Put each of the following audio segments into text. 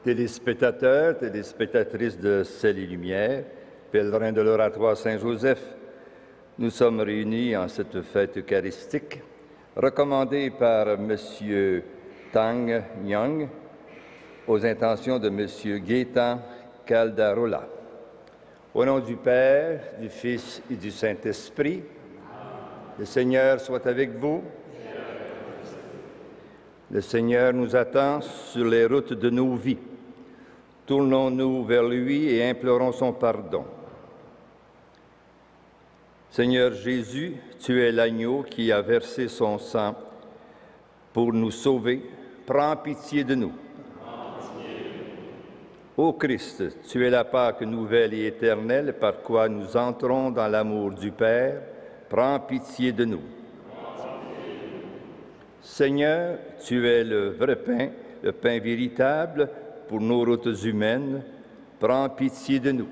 Téléspectateurs, téléspectatrices de Ciel et Lumière, pèlerins de l'Oratoire Saint-Joseph, nous sommes réunis en cette fête eucharistique recommandée par M. Tang Nyang aux intentions de M. Gaétan Caldarola. Au nom du Père, du Fils et du Saint-Esprit, le Seigneur soit avec vous. Le Seigneur nous attend sur les routes de nos vies. Tournons-nous vers lui et implorons son pardon. Seigneur Jésus, tu es l'agneau qui a versé son sang pour nous sauver. Prends pitié de nous. Ô Christ, tu es la Pâque nouvelle et éternelle par quoi nous entrons dans l'amour du Père. Prends pitié de nous. Seigneur, tu es le vrai pain, le pain véritable pour nos routes humaines. Prends pitié de nous.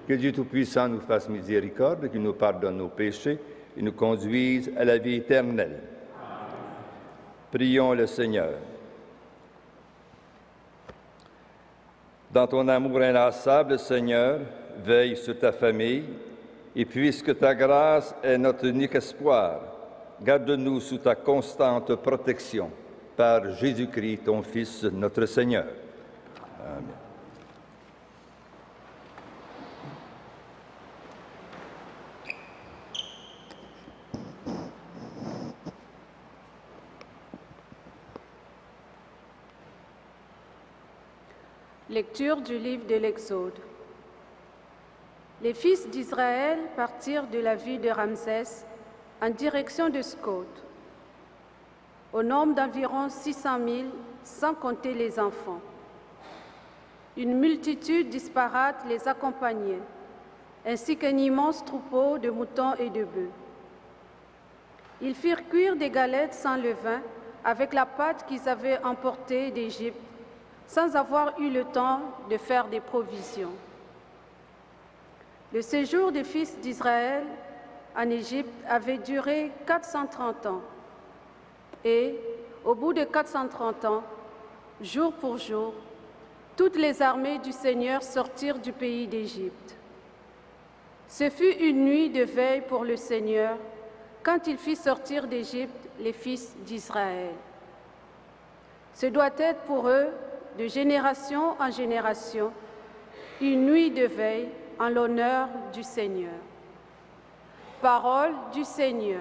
Que Dieu Tout-Puissant nous fasse miséricorde, qu'il nous pardonne nos péchés et nous conduise à la vie éternelle. Prions le Seigneur. Dans ton amour inlassable, Seigneur, veille sur ta famille, et puisque ta grâce est notre unique espoir, garde-nous sous ta constante protection, par Jésus-Christ, ton Fils, notre Seigneur. Amen. Lecture du livre de l'Exode. Les fils d'Israël partirent de la ville de Ramsès en direction de Scot, au nombre d'environ 600 000, sans compter les enfants. Une multitude disparate les accompagnait, ainsi qu'un immense troupeau de moutons et de bœufs. Ils firent cuire des galettes sans levain avec la pâte qu'ils avaient emportée d'Égypte, sans avoir eu le temps de faire des provisions. Le séjour des fils d'Israël en Égypte avait duré 430 ans. Et, au bout de 430 ans, jour pour jour, toutes les armées du Seigneur sortirent du pays d'Égypte. Ce fut une nuit de veille pour le Seigneur quand il fit sortir d'Égypte les fils d'Israël. Ce doit être pour eux, de génération en génération, une nuit de veille en l'honneur du Seigneur. Parole du Seigneur.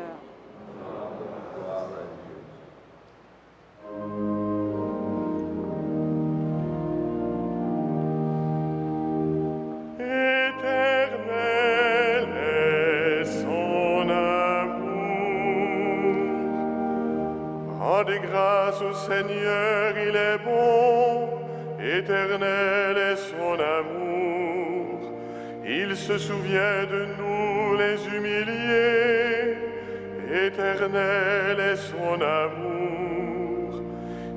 Éternel est son amour. Rendez grâce au Seigneur, il est bon. Éternel est son amour. Il se souvient de nous les humiliés. Éternel est son amour.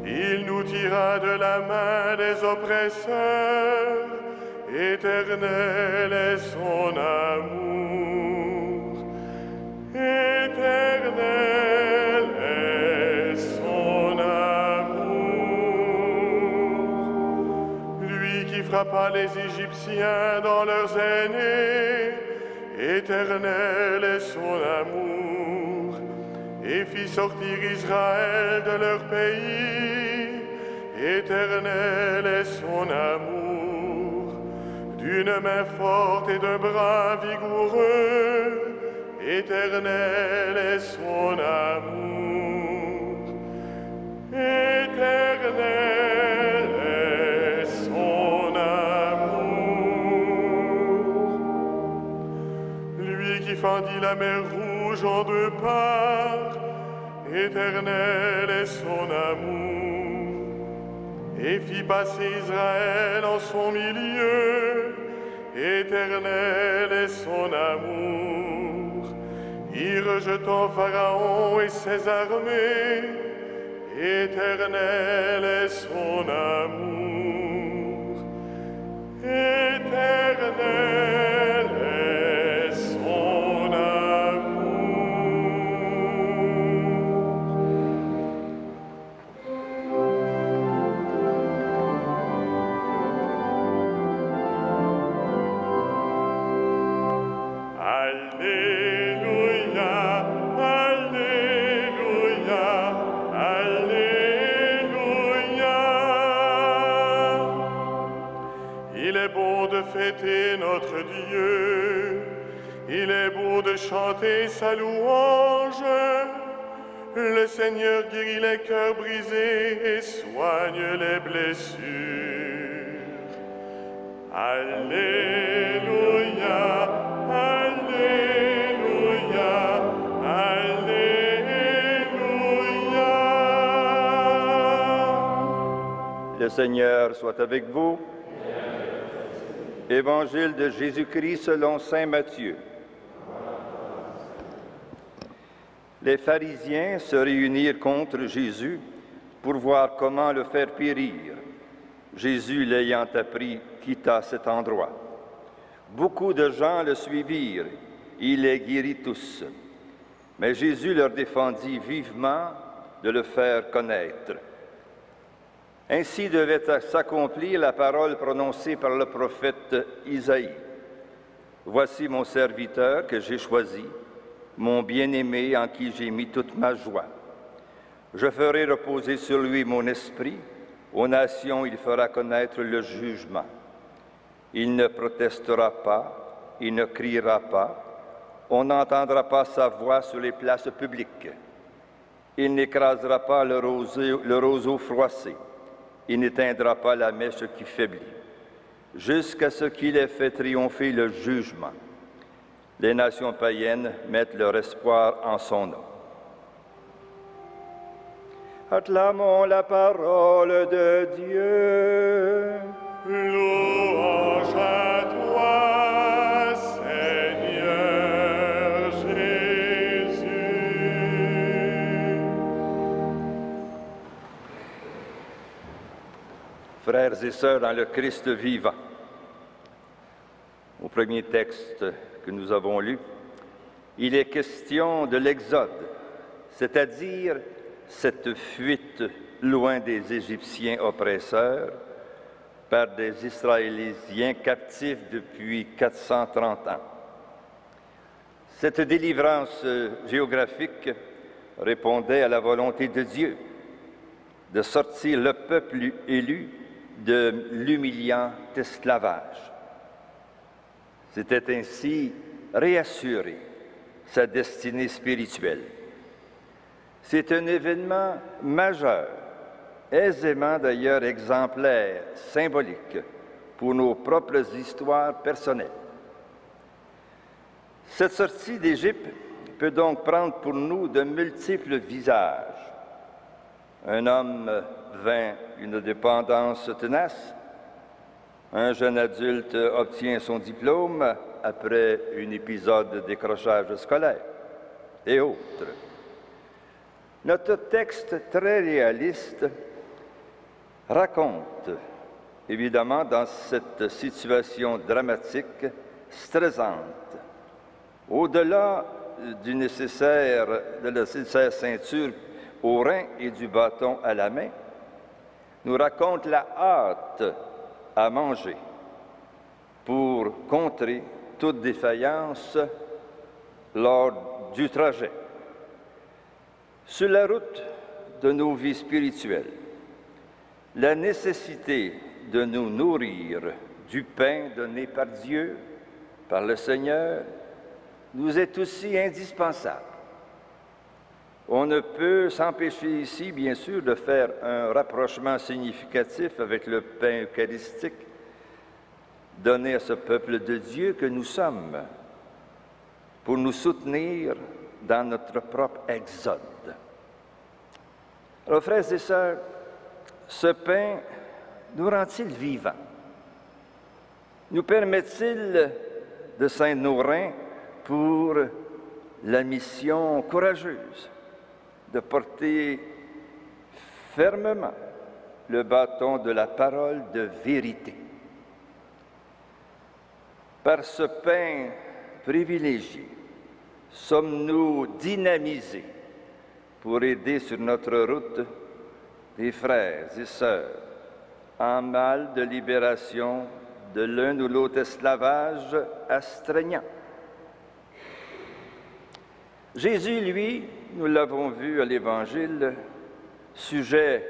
Il nous tira de la main des oppresseurs. Éternel est son amour. Éternel est son amour. Lui qui frappa les Égyptiens dans leurs aînés. Éternel est son amour. Et fit sortir Israël de leur pays. Éternel est son amour. D'une main forte et d'un bras vigoureux, éternel est son amour. Éternel est son amour. Lui qui fendit la mer Rouge en deux parts, éternel est son amour. Et fit passer Israël en son milieu, éternel est son amour. Y rejetant Pharaon et ses armées, éternel est son amour. Éternel est son amour. 「エテルネルエソナム」fêter notre Dieu. Il est beau de chanter sa louange. Le Seigneur guérit les cœurs brisés et soigne les blessures. Alléluia, Alléluia, Alléluia. Le Seigneur soit avec vous. Évangile de Jésus-Christ selon saint Matthieu. Les pharisiens se réunirent contre Jésus pour voir comment le faire périr. Jésus, l'ayant appris, quitta cet endroit. Beaucoup de gens le suivirent. Il les guérit tous. Mais Jésus leur défendit vivement de le faire connaître. Ainsi devait s'accomplir la parole prononcée par le prophète Isaïe. « Voici mon serviteur que j'ai choisi, mon bien-aimé en qui j'ai mis toute ma joie. Je ferai reposer sur lui mon esprit, aux nations il fera connaître le jugement. Il ne protestera pas, il ne criera pas, on n'entendra pas sa voix sur les places publiques. Il n'écrasera pas le roseau froissé, il n'éteindra pas la mèche qui faiblit, jusqu'à ce qu'il ait fait triompher le jugement. Les nations païennes mettent leur espoir en son nom. » Acclamons la parole de Dieu. Louange à toi, Seigneur Jésus. Frères et sœurs dans le Christ vivant, au premier texte que nous avons lu, il est question de l'Exode, c'est-à-dire cette fuite loin des Égyptiens oppresseurs par des Israéliens captifs depuis 430 ans. Cette délivrance géographique répondait à la volonté de Dieu de sortir le peuple élu de l'humiliant esclavage. C'était ainsi réassurer sa destinée spirituelle. C'est un événement majeur, aisément d'ailleurs exemplaire, symbolique, pour nos propres histoires personnelles. Cette sortie d'Égypte peut donc prendre pour nous de multiples visages. Un homme vint une dépendance tenace, un jeune adulte obtient son diplôme après un épisode de décrochage scolaire, et autres. Notre texte très réaliste raconte, évidemment, dans cette situation dramatique, stressante, au-delà de la nécessaire ceinture au rein et du bâton à la main, nous raconte la hâte à manger pour contrer toute défaillance lors du trajet. Sur la route de nos vies spirituelles, la nécessité de nous nourrir du pain donné par Dieu, par le Seigneur, nous est aussi indispensable. On ne peut s'empêcher ici, bien sûr, de faire un rapprochement significatif avec le pain eucharistique donné à ce peuple de Dieu que nous sommes pour nous soutenir dans notre propre exode. Alors, frères et sœurs, ce pain nous rend-il vivants? Nous permet-il de ceindre nos reins pour la mission courageuse de porter fermement le bâton de la parole de vérité? Par ce pain privilégié, sommes-nous dynamisés pour aider sur notre route des frères et sœurs en mal de libération de l'un ou l'autre esclavage astreignant? Jésus, lui, nous l'avons vu à l'Évangile, sujet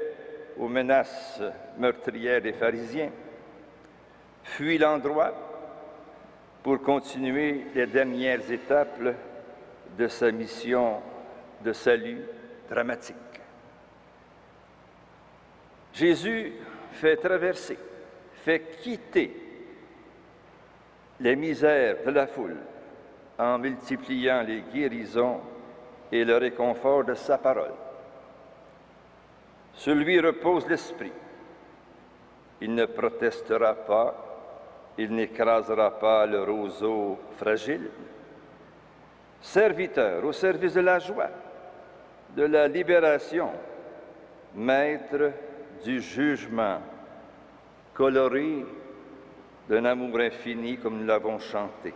aux menaces meurtrières des pharisiens, fuit l'endroit pour continuer les dernières étapes de sa mission de salut dramatique. Jésus fait traverser, fait quitter les misères de la foule en multipliant les guérisons et le réconfort de sa parole. Sur lui repose l'Esprit. Il ne protestera pas, il n'écrasera pas le roseau fragile. Serviteur au service de la joie, de la libération, maître du jugement, coloré d'un amour infini comme nous l'avons chanté.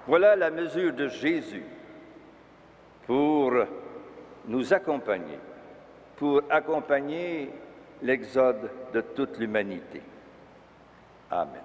Voilà la mesure de Jésus pour nous accompagner, pour accompagner l'exode de toute l'humanité. Amen.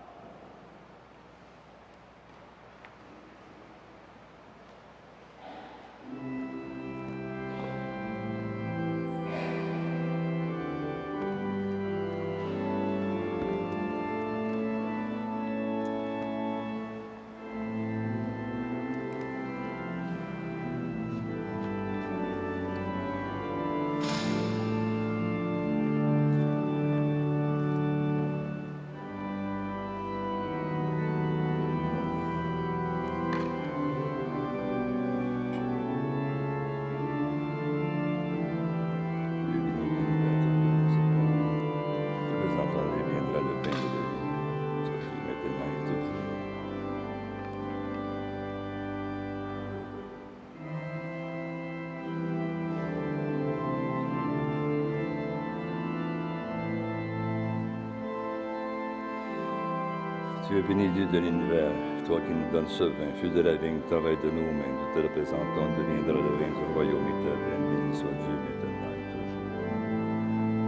Tu es béni, Dieu de l'univers, toi qui nous donnes ce vin, fruit de la vigne, travail de nos mains, nous te le présentons, deviendra le vin du royaume éternel, béni soit Dieu éternel toujours.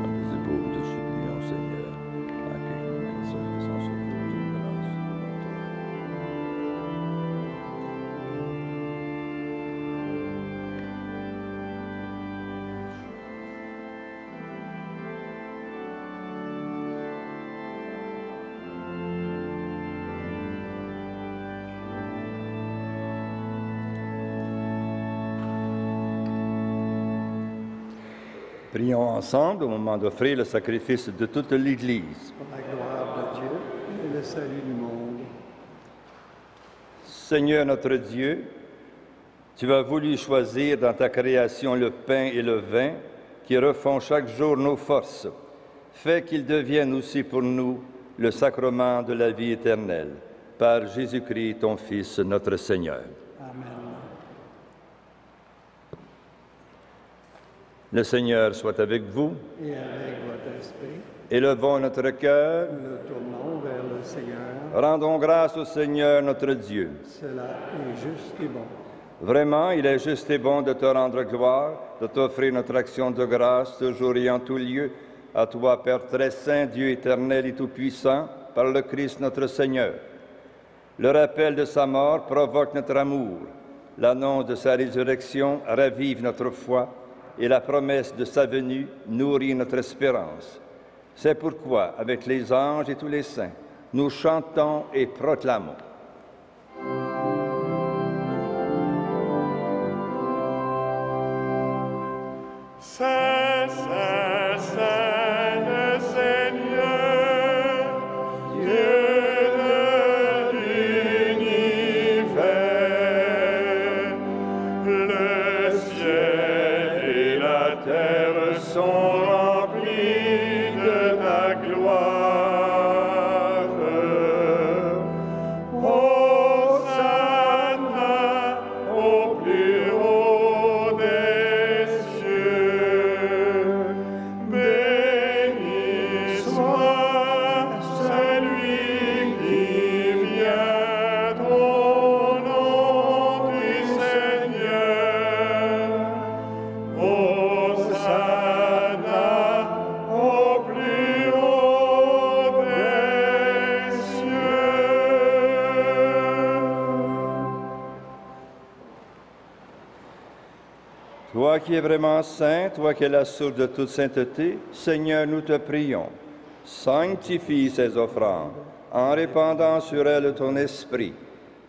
En des épaules, nous te supplions, Seigneur, accueille nous sans puissance au Dieu de grâce. Prions ensemble au moment d'offrir le sacrifice de toute l'Église. Pour la gloire de Dieu et le salut du monde. Seigneur notre Dieu, tu as voulu choisir dans ta création le pain et le vin qui refont chaque jour nos forces. Fais qu'ils deviennent aussi pour nous le sacrement de la vie éternelle. Par Jésus-Christ, ton Fils, notre Seigneur. Amen. Le Seigneur soit avec vous. Et avec votre esprit, Élevons notre cœur. nous nous tournons vers le Seigneur. Rendons grâce au Seigneur notre Dieu. Cela est juste et bon. Vraiment, il est juste et bon de te rendre gloire, de t'offrir notre action de grâce toujours et en tout lieu, à toi, Père très saint, Dieu éternel et tout-puissant, par le Christ notre Seigneur. Le rappel de sa mort provoque notre amour. L'annonce de sa résurrection ravive notre foi et la promesse de sa venue nourrit notre espérance. C'est pourquoi, avec les anges et tous les saints, nous chantons et proclamons. Saint, Saint, Saint, le Seigneur, Dieu de l'univers. Le ciel et la terre sont remplis de ta gloire. Hosanna au plus haut des cieux. Béni soit celui qui vient au nom du Seigneur. Hosanna au plus haut des cieux. Toi qui es vraiment saint, toi qui es la source de toute sainteté, Seigneur, nous te prions. Sanctifie ces offrandes en répandant sur elle ton esprit,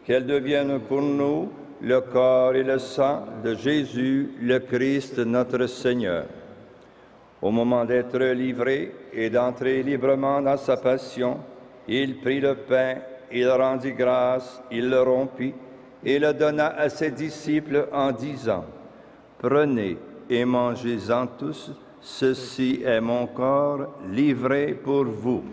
qu'elle devienne pour nous le corps et le sang de Jésus, le Christ, notre Seigneur. Au moment d'être livré et d'entrer librement dans sa passion, il prit le pain, il rendit grâce, il le rompit et le donna à ses disciples en disant, « Prenez et mangez-en tous, ceci est mon corps livré pour vous. »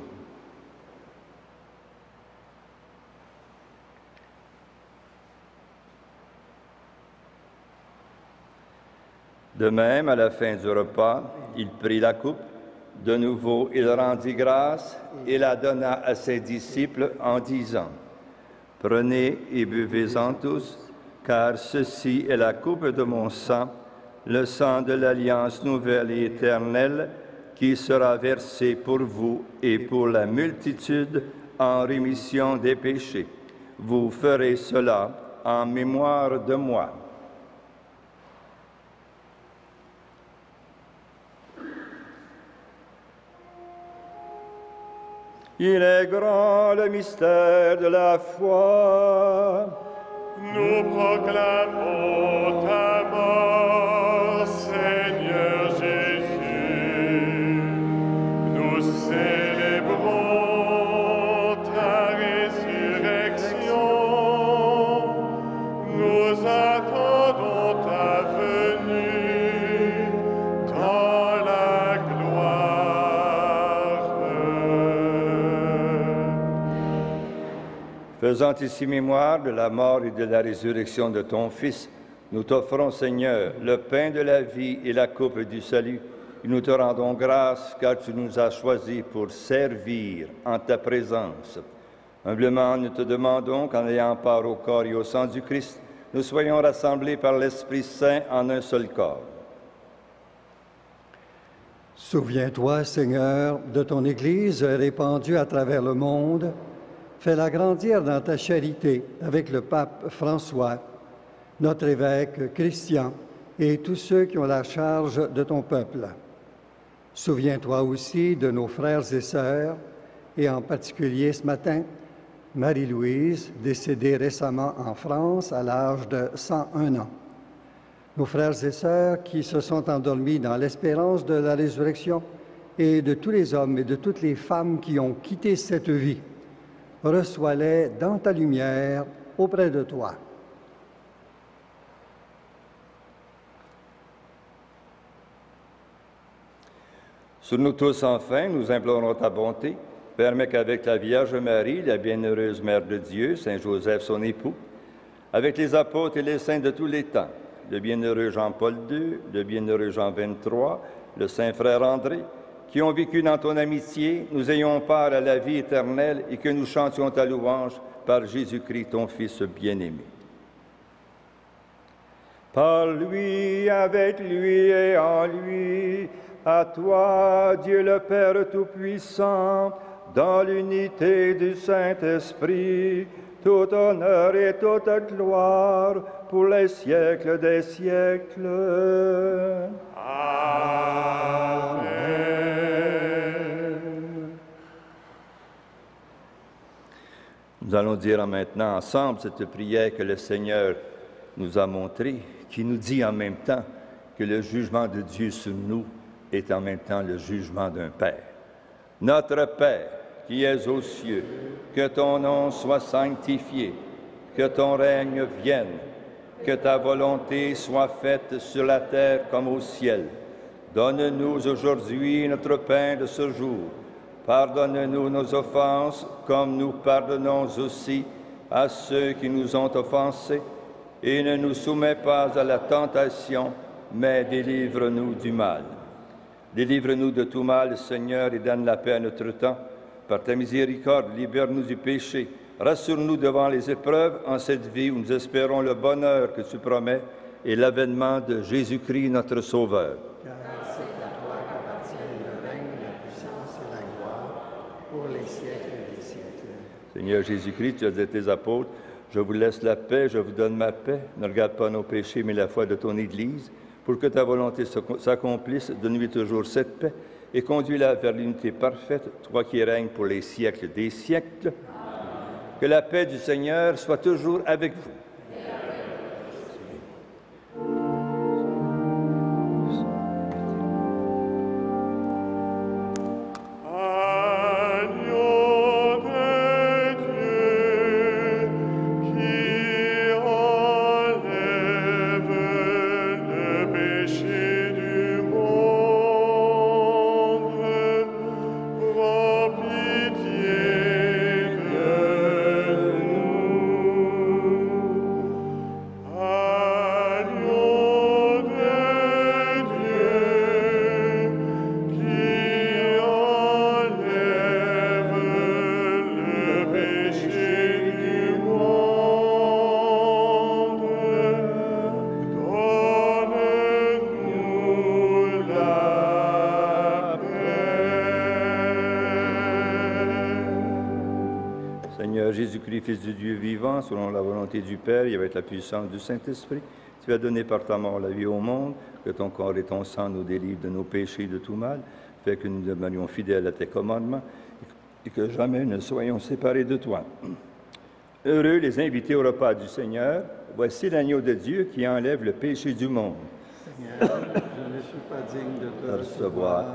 De même, à la fin du repas, il prit la coupe. De nouveau, il rendit grâce et la donna à ses disciples en disant, « Prenez et buvez-en tous, car ceci est la coupe de mon sang, le sang de l'alliance nouvelle et éternelle, qui sera versé pour vous et pour la multitude en rémission des péchés. Vous ferez cela en mémoire de moi. » Il est grand le mystère de la foi. Nous proclamons ta mort, Seigneur Jésus. Nous célébrons ta résurrection. Nous attendons ta venue dans la gloire. Faisant ici mémoire de la mort et de la résurrection de ton Fils, nous t'offrons, Seigneur, le pain de la vie et la coupe du salut. Et nous te rendons grâce car tu nous as choisis pour servir en ta présence. Humblement, nous te demandons qu'en ayant part au corps et au sang du Christ, nous soyons rassemblés par l'Esprit Saint en un seul corps. Souviens-toi, Seigneur, de ton Église répandue à travers le monde. Fais-la grandir dans ta charité avec le pape François, notre évêque Christian et tous ceux qui ont la charge de ton peuple. Souviens-toi aussi de nos frères et sœurs, et en particulier ce matin, Marie-Louise, décédée récemment en France à l'âge de 101 ans. Nos frères et sœurs qui se sont endormis dans l'espérance de la résurrection et de tous les hommes et de toutes les femmes qui ont quitté cette vie. Reçois-les dans ta lumière auprès de toi. Sur nous tous, enfin, nous implorons ta bonté. Permets qu'avec la Vierge Marie, la bienheureuse Mère de Dieu, Saint Joseph, son époux, avec les apôtres et les saints de tous les temps, le bienheureux Jean-Paul II, le bienheureux Jean XXIII, le saint frère André, qui ont vécu dans ton amitié, nous ayons part à la vie éternelle et que nous chantions ta louange par Jésus-Christ, ton Fils bien-aimé. Par lui, avec lui et en lui, à toi, Dieu le Père Tout-Puissant, dans l'unité du Saint-Esprit, tout honneur et toute gloire pour les siècles des siècles. Amen. Nous allons dire maintenant ensemble cette prière que le Seigneur nous a montrée, qui nous dit en même temps que le jugement de Dieu sur nous est en même temps le jugement d'un Père. Notre Père, qui es aux cieux, que ton nom soit sanctifié, que ton règne vienne, que ta volonté soit faite sur la terre comme au ciel. Donne-nous aujourd'hui notre pain de ce jour. Pardonne-nous nos offenses, comme nous pardonnons aussi à ceux qui nous ont offensés. Et ne nous soumets pas à la tentation, mais délivre-nous du mal. Délivre-nous de tout mal, Seigneur, et donne la paix à notre temps. Par ta miséricorde, libère-nous du péché. Rassure-nous devant les épreuves en cette vie où nous espérons le bonheur que tu promets et l'avènement de Jésus-Christ, notre Sauveur. Car c'est à toi qu'appartiennent le règne, la puissance et la gloire pour les siècles des siècles. Seigneur Jésus-Christ, tu as dit tes apôtres, je vous laisse la paix, je vous donne ma paix. Ne regarde pas nos péchés, mais la foi de ton Église, pour que ta volonté s'accomplisse. Donne-lui toujours cette paix et conduis-la vers l'unité parfaite, toi qui règnes pour les siècles des siècles. Que la paix du Seigneur soit toujours avec vous. Jésus-Christ, Fils du Dieu vivant, selon la volonté du Père et avec la puissance du Saint-Esprit, tu as donné par ta mort la vie au monde, que ton corps et ton sang nous délivrent de nos péchés et de tout mal, fait que nous demeurions fidèles à tes commandements et que jamais ne soyons séparés de toi. Heureux les invités au repas du Seigneur, voici l'agneau de Dieu qui enlève le péché du monde. Seigneur, je ne suis pas digne de te recevoir,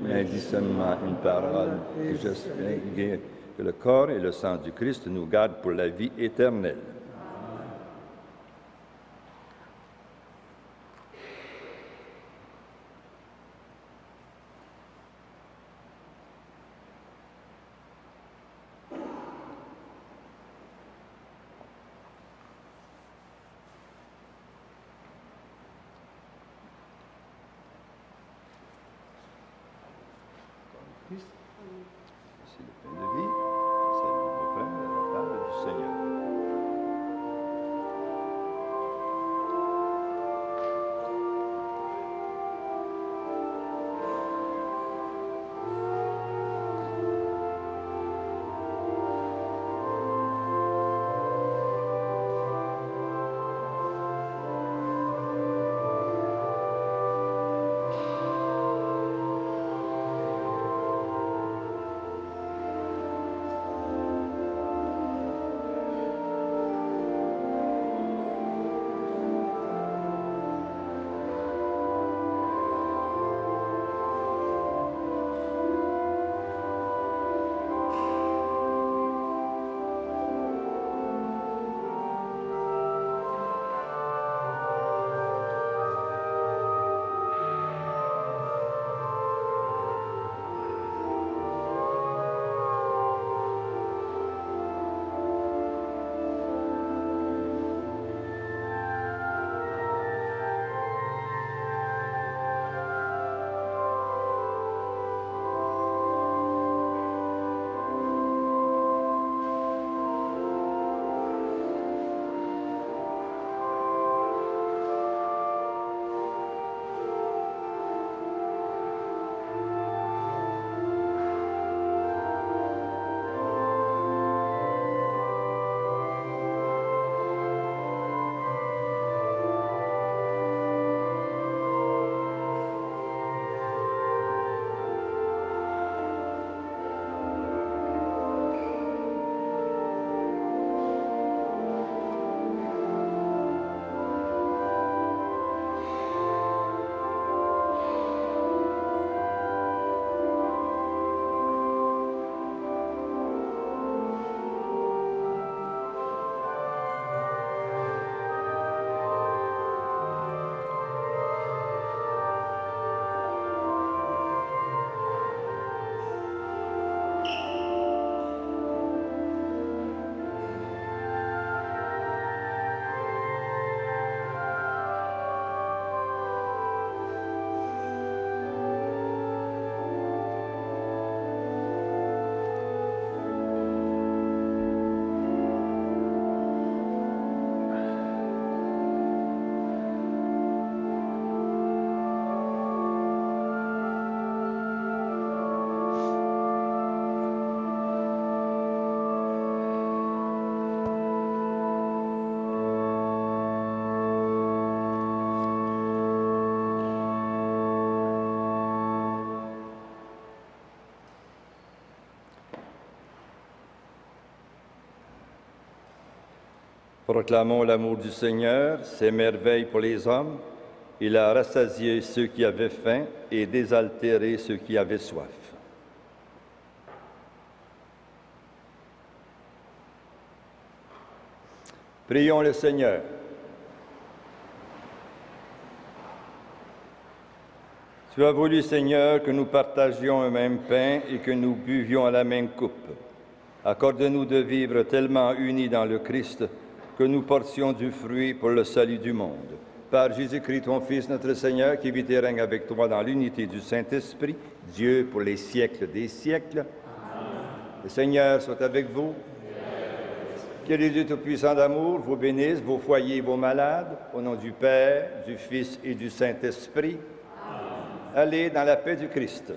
mais dis seulement une parole et je serai guéri. Que le corps et le sang du Christ nous gardent pour la vie éternelle. C'est le pain de vie, c'est le nouveau pain de la table du Seigneur. Proclamons l'amour du Seigneur, ses merveilles pour les hommes. Il a rassasié ceux qui avaient faim et désaltéré ceux qui avaient soif. Prions le Seigneur. Tu as voulu, Seigneur, que nous partagions un même pain et que nous buvions à la même coupe. Accorde-nous de vivre tellement unis dans le Christ que nous portions du fruit pour le salut du monde. Par Jésus-Christ, ton Fils, notre Seigneur, qui vit et règne avec toi dans l'unité du Saint-Esprit, Dieu pour les siècles des siècles. Amen. Le Seigneur soit avec vous. Que le Dieu Tout-Puissant d'amour vous bénisse, vos foyers et vos malades, au nom du Père, du Fils et du Saint-Esprit. Allez dans la paix du Christ.